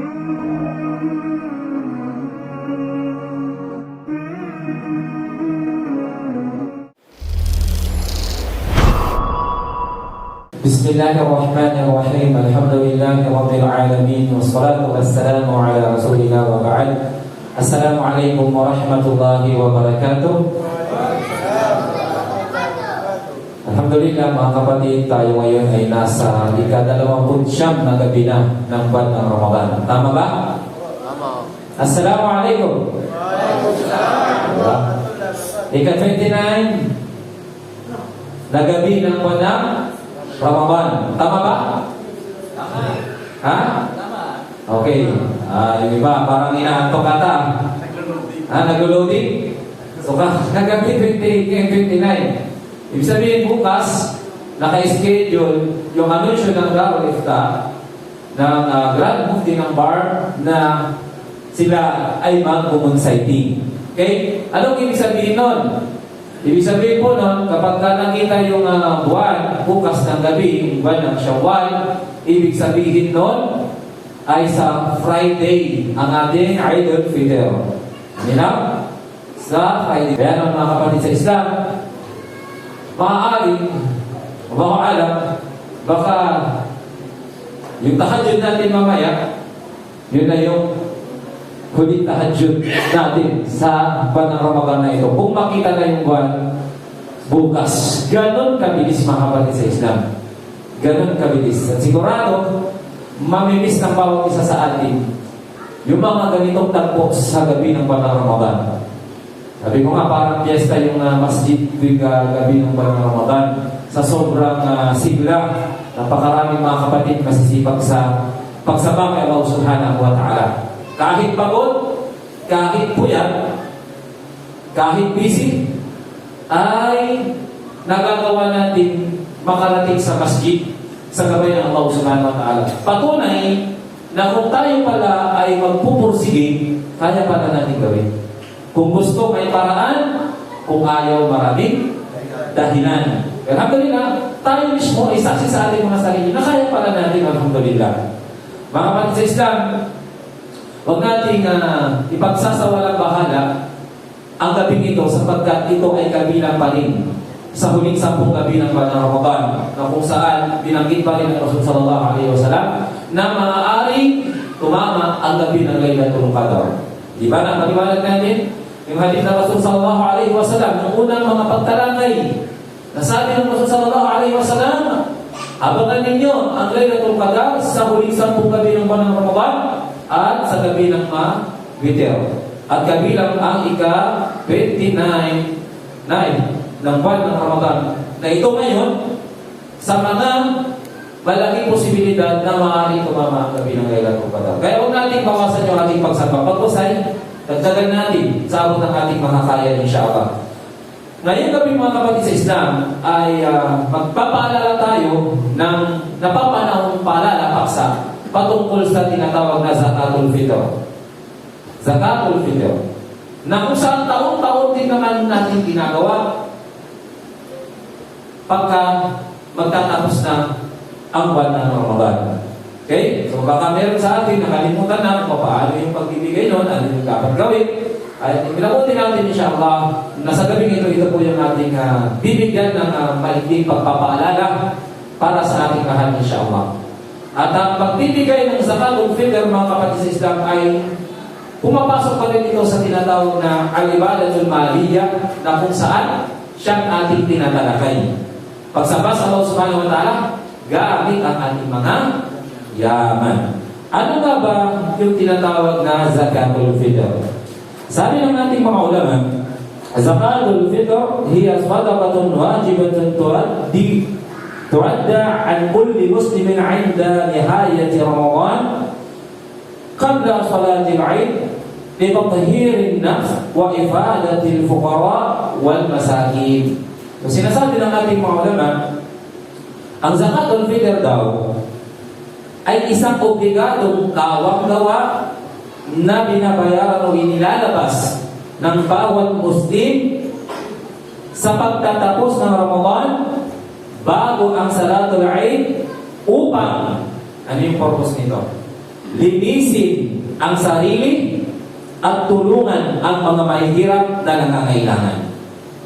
Bismillahirrahmanirrahim. Alhamdulillahi Rabbil Alamin. Wassalatu wassalamu ala Rasulillah wa ba'd. Assalamualaikum warahmatullahi wabarakatuh. Alhamdulillah mga kapatid, tayo ngayon ay nasa ika-29 na gabi na ng buwan ng Ramadan. Tama ba? Tama. Assalamualaikum. Ika-29 na gabi ng buwan ng Ramadan. Tama ba? Tama. Ha? Tama. Okay. Yung iba, parang inaantok ata. Nag-loading? So, kagabi 29. Ibig sabihin, bukas, naka-schedule yung anunsyo ng Darul Ifta ng Grand Mufti ng Bar na sila ay mag-mumunsighting. Okay? Anong ibig sabihin nun? Ibig sabihin po nun, kapag nakita yung buwan, bukas ng gabi, buwan ng Shawwal, ibig sabihin nun, ay sa Friday, ang ating Eid al-Fitr. Nila? Sa Friday. Kaya naman mga kapatid sa Islam, maaari, baka alam, baka yung tahajjud natin mamaya, yun na yung huling tahajjud natin sa buwan ng Ramadan na ito. Kung makita na yung buwan, bukas. Ganon kabilis mga kapatid sa Islam. Ganon kabilis. At sigurado, mamimiss ng bawat isa sa atin yung mga ganitong tagpo sa gabi ng buwan ng Ramadan. Sabi ko nga, parang piyesta yung masjid tuwing gabi ng buwan ng Ramadan. Sa sobrang sigla, napakaraming mga kapatid masisipag sa pagsama kay Allah Subhanahu wa Ta'ala. Kahit pagod, kahit puyat, kahit busy, ay nagagawa natin makarating sa masjid sa gabay ng Allah Subhanahu wa Ta'ala. Patunay na kung tayo pala ay magpupursige, kaya pala natin gawin. Kung gusto, may paraan. Kung ayaw, maraming dahilan. Alhamdulillah, tayo mismo ay saksi sa ating mga sarili na kaya pala natin, alhamdulillah. Mga kapatid sa Islam, huwag nating ipagsasawalang bahala ang gabing ito sapagkat ito ay kabilang pa rin sa huling 10 gabi ng buwan ng Ramadan, na kung saan binanggit pa rin ng Rasul sallallahu alaihi wasallam na maaaring tumama ang gabi ng Laylatul Qadr. Di ba na maliwanag natin yung hadith ng Rasul sallallahu alaihi wasallam, ng unang mga pagtalangay, nasabi ng Rasul sallallahu alaihi wasallam, abangan ninyo ang Laylatul Qadr sa huling 10 gabi ng buwan ng Ramadan at sa gabi ng Witr. At kabilang ang ika-29 ng buwan ng Ramadan na ito ngayon sa mga malaking posibilidad na maaaring tumama ang gabi ng Laylatul Qadr. Kaya huwag natin bawasan yung ating pagsamba. Pagpusay, dagdagan natin sa abot ng ating makakaya, insyaAllah. Ngayong gabi mga kapatid sa Islam ay magpapaalala tayo ng napapanahong paalala paksa patungkol sa tinatawag na Zakatul Fitr. Zakatul Fitr. Na kung saan taon-taon din naman natin ginagawa pagka magtatapos na ang buwan ng Ramadan. Okay? So baka meron sa atin nakalimutan na kung paano yung pagbibigay nun, ano yung dapat gawin. At pinabuti natin, insyaAllah, nasa gabing ito po yung ating bibigyan ng maigting pagpapaalala para sa ating lahat, insyaAllah. At ang pagbibigay ng Zakatul Fitr, mga kapatid sa Islam, ay pumapasok pa rin ito sa tinatawag na al-ibadatul maliyah, na kung saan siyang ating tinatalakay. Pagsamba sa Allah Subhanahu wa Ta'ala, gamit ang ating mga yaman. Ano nga ba yung tinatawag na Zakatul Fitr? Sabi ng ating mga ulama, Zakatul Fitr hiya sadaqatun wajibatun tuadda an kulli muslimin 'inda nihayati Ramadan qabla salatil 'Eid li tathhirin nafs wa ifadatil fuqara wal masakin. So sinasabi ng ating mga ulama, ang Zakatul Fitr daw ay isang obligadong kawang-gawa na binabayaran o inilalabas ng bawat Muslim sa pagtatapos ng Ramadan bago ang Salatul Eid upang, ano yung purpose nito? linisin ang sarili at tulungan ang mga mahihirap na nangangailangan.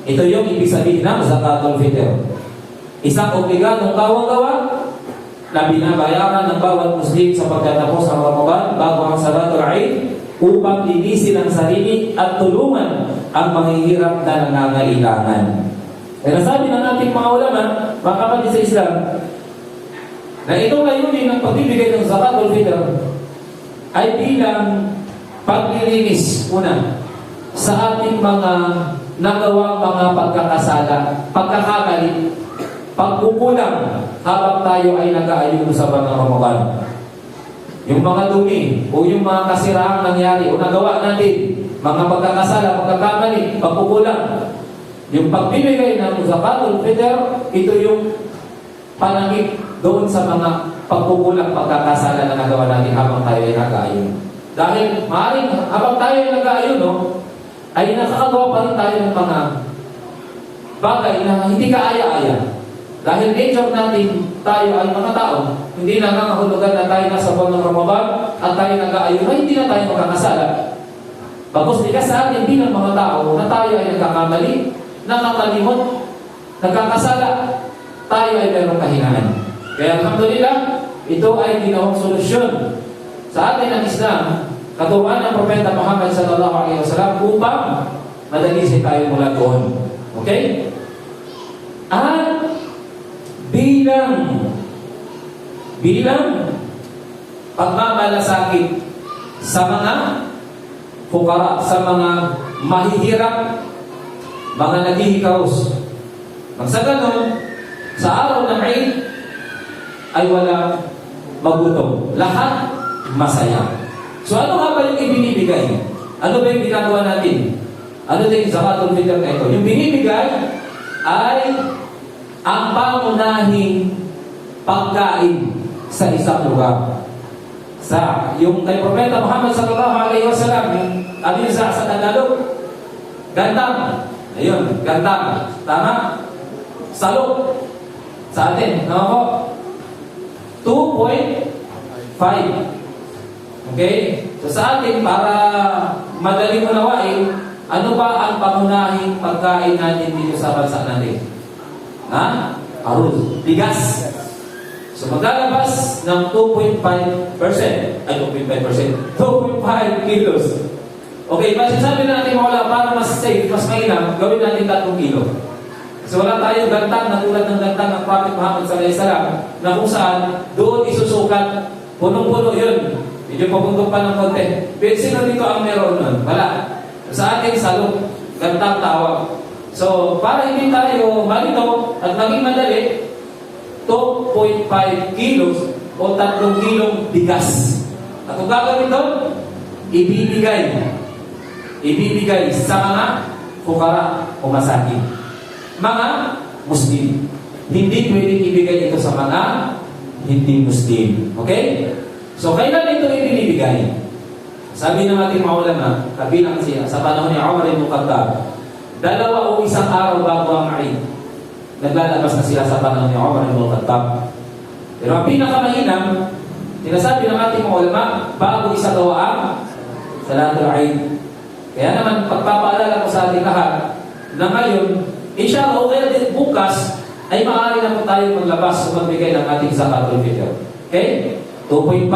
Ito yung ibig sabihin ng zakatul fitr. Isang obligadong gawa-gawa na binabayaran ng bawat Muslim sa pagtatapos ng Ramadan bago ang Salatul Eid upang linisin ang sarili at tulungan ang mahihirap na nangangailangan. Kaya sabi ng ating mga ulama, mga kapatid sa Islam, na itong layunin ng pagbibigay ng zakatul fitr ay bilang paglilinis una sa ating mga nagawang mga pagkakasala, pagkakamali, pagkukulang habang tayo ay nag-aayuno sa buwan ng Ramadan. Yung mga dumi o yung mga kasiraang nangyari o nagawa natin, mga pagkakasala, pagkakamali, pagkukulang. Yung pagbibigay ng zakatul fitr, ito yung panangit doon sa mga pagkukulang, pagkakasala na nagawa natin habang tayo ay nag-aayuno. Dahil maaaring habang tayo ay nag-aayuno, ay nakakagawa pa rin tayo ng mga bagay na hindi kaaya-aya. Dahil nature natin, tayo ay mga tao, hindi na nangangahulugan na tayo nasa buwan ng Ramadan at tayo nag-aayuno, hindi na tayo magkakasala. Bagkus nila sa atin bilang mga tao na tayo ay nagkakamali, nakakalimot, nagkakasala, tayo ay mayroong kahinaan. Kaya alhamdulillah, ito ay ginawang solusyon sa atin ng Islam, katuruan ng Propeta Muhammad sallallahu alaihi wasallam upang madalisin tayo mula doon. Okay? At bilang pagmamalasakit sa mga fukara, sa mga mahihirap, mga naghihikaros. Sa ganun, sa araw ng Eid ay walang magutom. Lahat masaya. So ano nga ba yung ibinibigay? Ano ba yung ginagawa natin? Ano din yung zakatul fitr na ito? Yung binibigay ay ang pangunahing pagkain sa isang lugar. Sa yung kay Propeta Muhammad sallallahu alaihi wasallam, ano yung sa Tagalog? Gantang. Ayun, gantang. Tama? Salok. Sa atin, ano po? 2.5. Okay? So sa atin, para madaling unawain, ano ba ang pangunahing pagkain natin dito sa bansa natin? Ha? Arroz. Bigas. So maglalabas ng 2.5%. Ay, 2.5%. 2.5 kilos. Okay, masasabi natin wala para mas safe, mas mainam, gawin natin 3 kilo. So wala tayong gantang na tulad ng gantang ng Prophet Muhammad sallallahu alaihi wasallam na kung saan doon isusukat, punong-puno yun. Medyo papuntok pa ng konti. Pero sino dito ang meron nun? Wala. Sa atin, salok, gantang tawag. So, para hindi tayo malito at maging madali, 2.5 kilos o 3 kilong bigas. At kung gagawin doon, ibibigay sa mga fukara o masakin. Mga Muslim. Hindi pwedeng ibigay ito sa mga hindi Muslim. Okay? So, kailan ito ibinibigay? Sabi ng ating mga ulama, kabilang siya, sa panahon ni Umar ibn Khattab, 2 o 1 araw bago ang Eid, naglalabas na sila sa panahon ni Umar ibn Khattab. Pero ang pinakamahinam, sinasabi ng ating mga ulama, bago isagawa ang Salatul Eid. Kaya naman, pagpapaalala ko sa ating lahat, na ngayon, inshallah, o kaya din bukas, ay maaari na po tayo maglabas o magbigay ng ating zakatul fitr. Okay? 2.5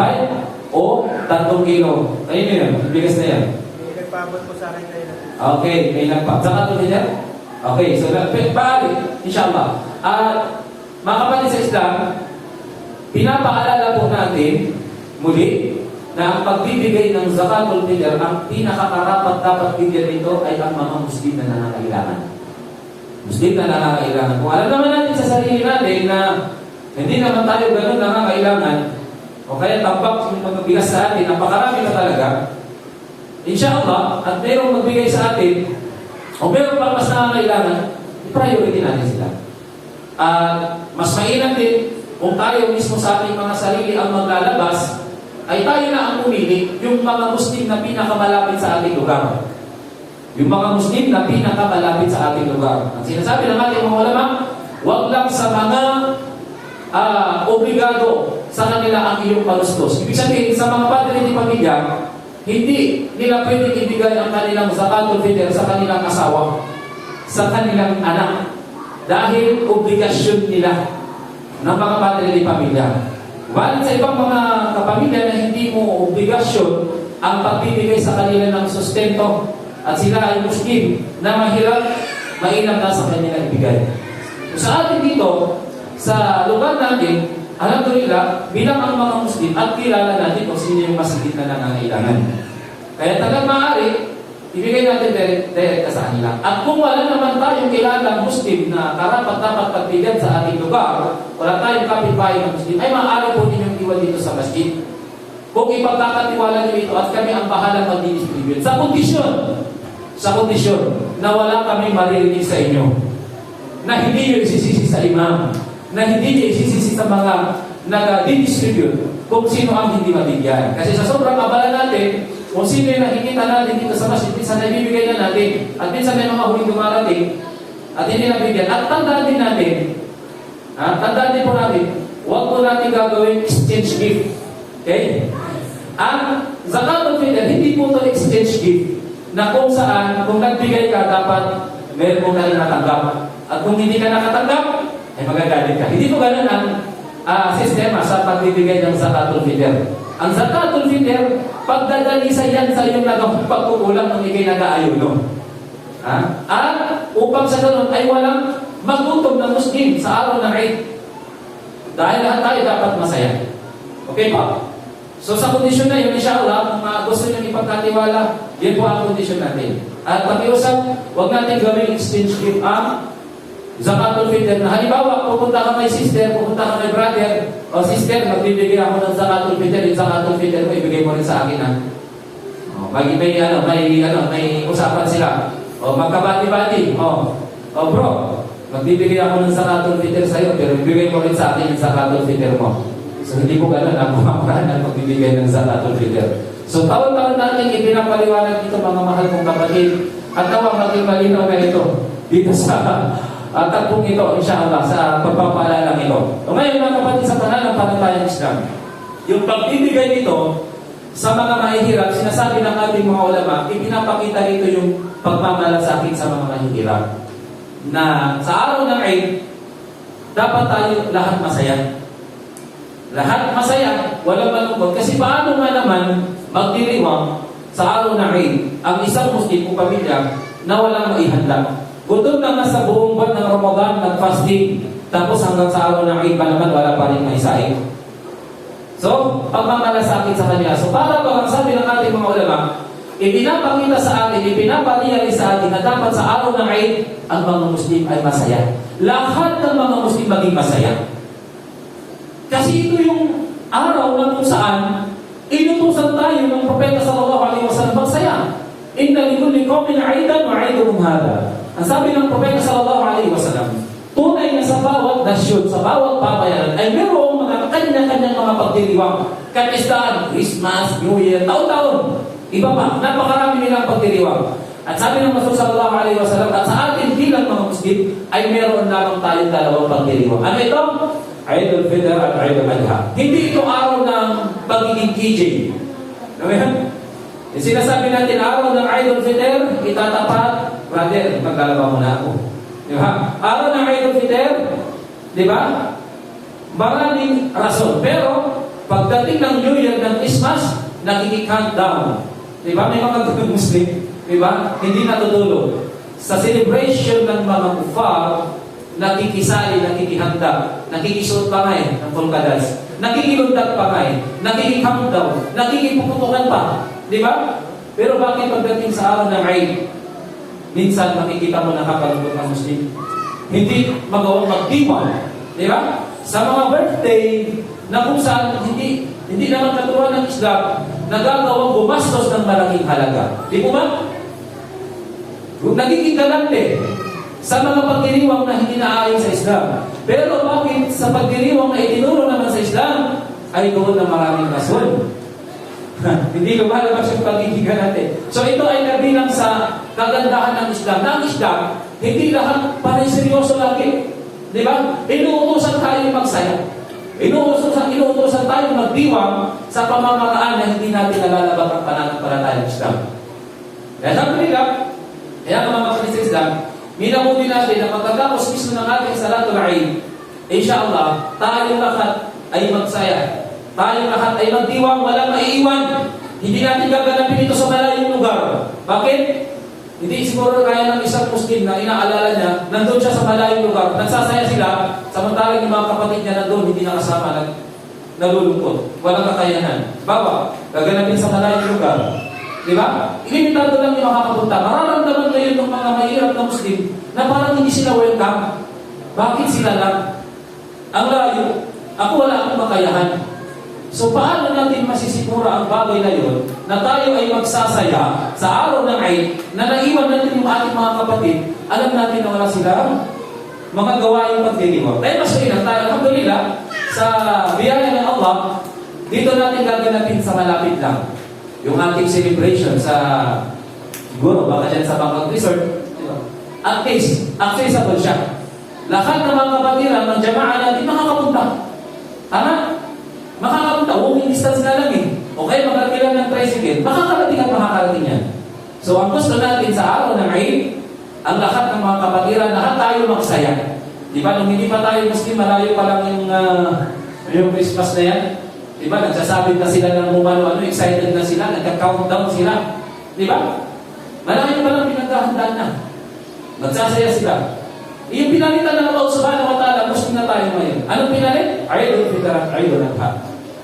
o 3 kilo. Ayun yun, bigas na yan. May nagpabot po sa akin kayo. Okay, may nagpabot. Zakatul fitr? Okay, so paari, inshallah. At mga kapatid sa Islam, pinapaalala po natin muli na ang pagbibigay ng zakatul fitr, ang pinakakarapat dapat bigyan nito ay ang mga Muslim na nangangailangan. Muslim na nangangailangan. Kung alam naman natin sa sarili natin na hindi naman tayo ganun nangangailangan, o kaya tambak yung magbigas sa atin, napakarami na talaga, inshallah, at mayroong magbigay sa atin, o mayroong pang mas nangangailangan, i-priority natin sila. At mas mainam din, kung tayo mismo sa ating mga sarili ang maglalabas, ay tayo na ang pumili yung mga Muslim na pinakamalapit sa ating lugar. Yung mga Muslim na pinakamalapit sa ating lugar. Ang sinasabi ng ating mga ulama, huwag lang sa mga obligado sa kanila ang iyong palustos. Ibig sabihin, sa mga padre ni pamilya, hindi nila pwedeng ibigay ang kanilang zakatul fitr sa kanilang asawa, sa kanilang anak, dahil obligasyon nila ng mga padre ni pamilya. Balit sa ibang mga kapamilya na hindi mo obligasyon ang pagbibigay sa kanila ng sustento at sila ay Muslim na mahirap, mainam na sa kanila ibigay. Sa atin dito, sa lugar natin, alhamdulillah, bilang ang mga Muslim at kilala natin kung sino yung masigit na nangangailangan. Kaya tagang maaari, ibigay natin direct sa kanila. At kung wala naman tayong kilala Muslim na karapat-dapat pagbigyan sa ating lugar, wala tayong kapitbahay na Muslim, ay maaari po ninyong iwan dito sa masjid. Kung ipagkakatiwala niyo ito at kami ang bahalang mag-distribute. Sa kondisyon na wala kami maririnig sa inyo, na hindi nyo isisisi sa imam, na hindi nyo isisisi sa mga nag-distribute kung sino ang hindi mabigyan. Kasi sa sobrang abala natin, kung sino yung nakikita natin dito sa masjid, minsan na ibibigay na natin, at minsan may mga huling dumarating, at hindi nabigyan. At tandaan din natin, tandaan din po natin, huwag po natin gagawin exchange gift. Okay? Ang zakatul fitr, hindi po ito exchange gift, na kung saan, kung nagbigay ka, dapat meron mo na rin natanggap. At kung hindi ka nakatanggap, ay magagalit ka. Hindi po ganun ang sistema sa pagbibigay ng zakatul fitr. Ang zakatul fitr, pagdadalisa yan sa iyong pagkukulang ng ikay nag-aayuno. At upang sa ganun ay walang magutom na Muslim sa araw ng Eid. Dahil lahat tayo dapat masaya. Okay pa? So sa kondisyon na yun, inshallah, kung gusto nyo ipagkatiwala, yun po ang kondisyon natin. At pakiusap, huwag natin gawing exchange gift ang zakatul fitr. Na halimbawa, pupunta ka kay sister, pupunta ka kay brother, o sister, magbibigay ako ng zakatul fitr, yung zakatul fitr mo, ibigay mo rin sa akin, ha? May usapan sila. O magkabati-bati. O bro, magbibigay ako ng zakatul fitr sa'yo, pero ibigay mo rin sa akin yung zakatul fitr mo. So hindi po ganun ang pamamaraan ng pagbibigay ng zakatul fitr. So taon-taon natin ipinapaliwanag dito mga mahal kong kapatid, at nawang maging malinaw na ito dito sa tagpong ito, inshallah, sa pagpapaalala ito. So ngayon mga kapatid, sa pananampalatayang Islam, yung pagbibigay nito sa mga mahihirap, sinasabi ng ating mga ulama, ipinapakita rito yung pagmamalasakit sa mga mahihirap. Na sa araw ng Eid, dapat tayo lahat masaya. Lahat masaya, walang malungkot. Kasi paano nga naman magdiriwang sa araw ng Eid ang isang Muslim o pamilya na walang maihanda? Gutom na nga sa buong buwan ng Ramadan, nag-fasting, tapos hanggang sa araw ng Eid pa naman wala pa rin maisaing. So, pagmamalasakit sa kanila. So, para ba ang sabi ng ating mga ulama, ipinapakita sa atin, ipinapaliyari sa atin na dapat sa araw ng Eid, ang mga Muslim ay masaya. Lahat ng mga Muslim maging masaya. Kasi ito yung araw na kung saan inutusan tayo ng Propeta sallallahu alaihi wasallam magsaya. Inna likulli qawmin 'aidan wa 'aiduhum hada. Ang sabi ng Propeta sallallahu alaihi wasallam, tunay na sa bawat nasyon, sa bawat pabayaran ay mayroong mga kanya-kanyang mga pagdiriwang. Kanistaan, Christmas, New Year, taon-taon. Iba pa, napakarami nilang pagdiriwang. At sabi ng Rasul sallallahu alaihi wasallam, at sa atin bilang mga Muslim ay meron lamang tayong dalawang pagdiriwang. Ano ito? Eidul Fitr at Eidul Adha. Hindi ito araw ng pagiging KJ. Ano yan? Sinasabi natin, araw ng Eidul Fitr, itatapat, brother, maglalaba mo na ako. Di ba? Araw ng Eidul Fitr, di ba? Maraming rason. Pero, pagdating ng New Year ng Christmas, nakiki-countdown. Di ba? May mga gawing Muslim. Di ba? Hindi natutulog. Sa celebration ng mga kufar, nakikisali, nakikihanda, nakikisuot pa ngayon ng pulkadas, nakikilundag pa ngayon, nakikicountdown, nakikipuputukan pa. Di ba? Pero bakit pagdating sa araw ng Eid, minsan makikita mo nakakalungkot ng Muslim? Hindi magawang magdiwang. Di ba? Sa mga birthday, na kung saan hindi naman katuruan ng Islam, nagagawang gumastos ng malaking halaga. Di po ba? Nagiging galante sa mga pagdiriwang na hindi naayon sa Islam. Pero bakit sa pagdiriwang na itinuro naman sa Islam, ay doon na maraming rason. Hindi lumalabas yung pagiging galante. So ito ay kabilang sa kagandahan ng Islam. Ng Islam, hindi lahat parang seryoso lagi. Di ba? Inuutosan tayo magsaya. Inuutosan tayo magdiwang sa pamamaraan na hindi natin nalalabag ang pananampalataya ng Islam. Kaya alhamdulillah, kaya mga kapatid sa Islam, minabuti natin na pagkatapos mismo ng ating Salatul Eid, insyaAllah, tayong lahat ay magsaya. Tayong lahat ay magdiwang, walang maiiwan. Hindi natin gaganapin ito sa malayong lugar. Bakit? Hindi siguro kaya ng isang Muslim na inaalala niya, nandun siya sa malayong lugar, nagsasaya sila, samantalang yung mga kapatid niya nandun, hindi nakasama, nalulungkot. Walang kakayanan. Bawa, gaganapin sa malayong lugar. Di ba? Ilimitado lang yung makakapunta. Mararamdaman ngayon ng mga mahirap na Muslim na parang hindi sila welcome. Bakit sila lang? Ang layo, ako wala akong makayahan. So paano natin masisigura ang bagay na yun na tayo ay magsasaya sa araw ng Eid na naiwan natin yung ating mga kapatid, alam natin na wala sila mga gawain pagdiriwang. Kaya mas mainam tayo, alhamdulillah, sa biyaya ng Allah, dito natin gaganapin sa malapit lang. Yung ating celebration sa, siguro, baka dyan sa Bangkok Resort, at least, accessible siya. Lahat ng mga kapatiran ng jama'a natin makakapunta. Tama? Makakapunta. Walking distance na lang eh. Okay, magkakailan ng tricycle. Makakarating at makakarating yan. So, ang gusto natin sa araw ng Eid, ang lahat ng mga kapatiran, lahat tayo magsaya. Di ba? Nung hindi pa tayo Muslim, malayo pa lang yung Christmas na yan. Di ba? Nagsasabit na sila ng ano, excited na sila, nagka-countdown sila. Di ba? Malayo pa lang pinagkahandaan na. Magsasaya sila. Yung pinalitan ng Allah subhanahu wa ta'ala, Muslim na tayo ngayon. Anong pinalit? Eidul Fitr at Eidul Adha.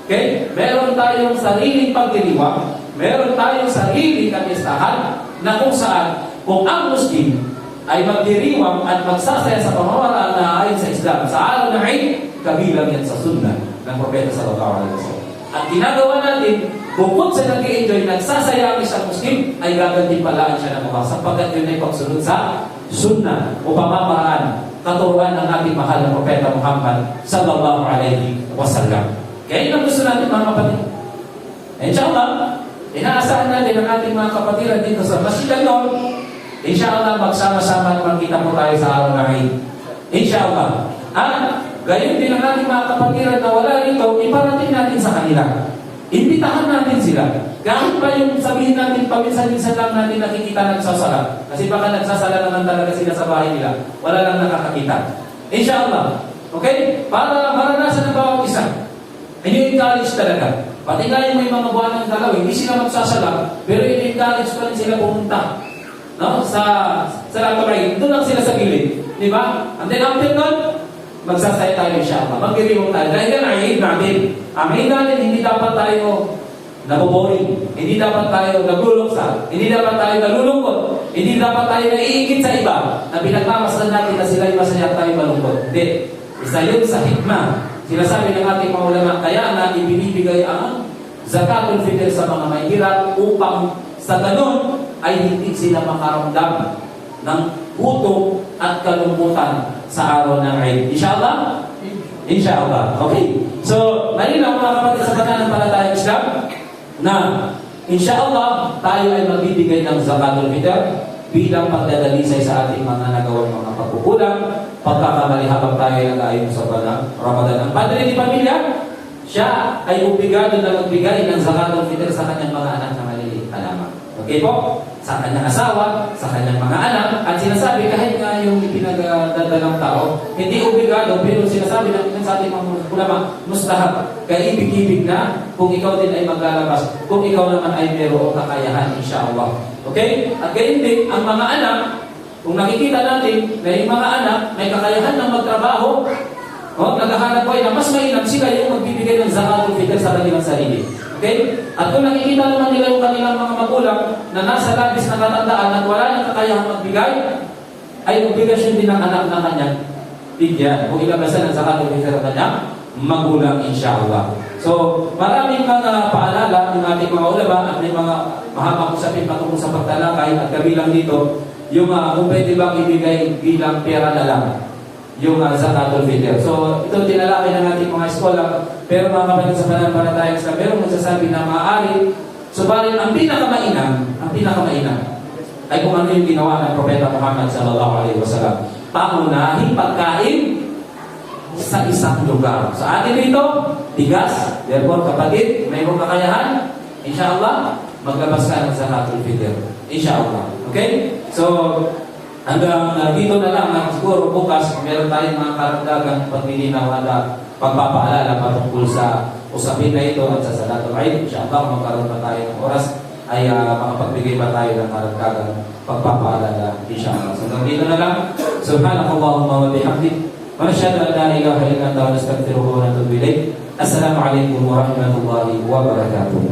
Okay? Meron tayong sariling pagdiriwang, meron tayong sariling kamistahan na kung saan, kung ang Muslim ay magdiriwang at magsasaya sa pamamaraan na ayon sa Islam, sa araw ng Eid, kabilang yan sa sunnah ng Propeta sallallahu alaihi wasallam. Ang ginagawa natin, bukod sa nag-i-enjoy, nagsasaya ang isang Muslim, ay gagantimpalaan siya ng mga sapagkat yun ay pagsunod sa sunnah o pamamaraan, katuruan ng ating mahal na Propeta Muhammad sallallahu alaihi wasallam. Kaya yun ang gusto natin mga kapatid. Inshallah, inaasahan natin ang ating mga kapatiran dito sa Masjid Al-Nur. Inshallah, magsama-sama at magkita po tayo sa araw ng Eid. Inshallah. Gayon din ang ating mga kapatiran na wala rito, iparating natin sa kanila. Imbitahan natin sila. Kahit pa yung sabihin natin, paminsan-minsan lang natin nakikita nagsasala. Kasi baka nagsasala naman talaga sila sa bahay nila. Wala lang nakakakita. Inshallah. Okay? Para maranasan ng bawat isa. And you encourage talaga. Pati nga yung may mga buwan ng dalaw, hindi sila magsasala, pero i-encourage pa rin sila pumunta. No? Sa Latoray. Doon lang sila sa gilid. Di ba? And then after nun, magsasaya tayo inshallah. Magdiriwang tayo. Dahil yan ang Eid natin. Ang Eid natin, hindi dapat tayo naboboring. Hindi dapat tayo nagluluksa. Hindi dapat tayo nalulungkot. Hindi dapat tayo naiingit sa iba na pinagmamasdan natin na sila'y masaya at tayo malungkot. Hindi. Isa yun sa hikmah. Sinasabi ng ating mga ulama, kaya na ibinibigay ang zakatul fitr sa mga mahihirap upang sa ganun ay hindi sila makaramdam ng gutom at kalungkutan sa araw ng Eid. Inshallah? Inshallah. Okay. So, malinaw mga kapatid sa pananampalatayang Islam na inshallah tayo ay magbibigay ng zakatul fitr bilang pagdadalisay sa ating mga nagawang mga pagkukulang, pagkakamali habang tayo nag-aayon sa Ramadan. Ang padre ni pamilya, siya ay obligado na magbigay ng zakatul fitr sa kanyang mga anak na maliliit na lamang. Okay po? Sa kanyang asawa, sa kanyang mga anak, at sinasabi kahit nga yung pinagdadalang tao, hindi obligado, pero sinasabi ng sa ating mga ulama, mustahab, kaya ibig-ibig na kung ikaw din ay maglalabas, kung ikaw naman ay mayroong kakayahan, insyaAllah. Okay? At gayon din, ang mga anak, kung nakikita natin na yung mga anak may kakayahan ng magtrabaho, naghahanap buhay na mas mainam sila yung magbibigay ng zakatul fitr sa kanilang sarili. Okay? At kung nakikita naman nila yung kanilang mga magulang na nasa labis na katandaan at wala nang kakayahan magbigay, ay obligasyon din ng anak na kanyang bigyan o ilabasan ng zakatul fitr sa kanyang magulang, insyaAllah. So, maraming mga paalala ng ating mga ulama at may mga mahabang usapin patungkol sa pagtalakay at kabilang dito, yung kung pwede bang ibigay bilang pera na lang yung zakatul fitr. So, ito tinalakay ng ating mga eskola, pero mga kapatid sa pananampalatayang Islam, meron magsasabi na maaari, subalit ang pinakamainam ay kung ano yung ginawa ng Propeta Muhammad sallallahu alaihi wasallam. Pangunahing pagkain sa isang lugar. Sa atin dito, tigas. Therefore, kapatid, mayroong kakayahan, inshallah, maglabas ka ng zakatul fitr. Inshallah. Okay? So, hanggang dito na lang. Siguro bukas, meron tayong mga karagdagang paglilinaw at pagpapaalala patungkol sa usapin na ito at sa salatul Eid. Inshallah, magkaroon pa tayo ng oras ay makapagbigay pa tayo ng karagdagang pagpapaalala. Inshallah. So, hanggang dito na lang. Subhanakallahumma wa bihamdik. ونشهد أن لا إله إلا أنت ونستغفره ونتوب إليه. السلام عليكم ورحمة الله وبركاته.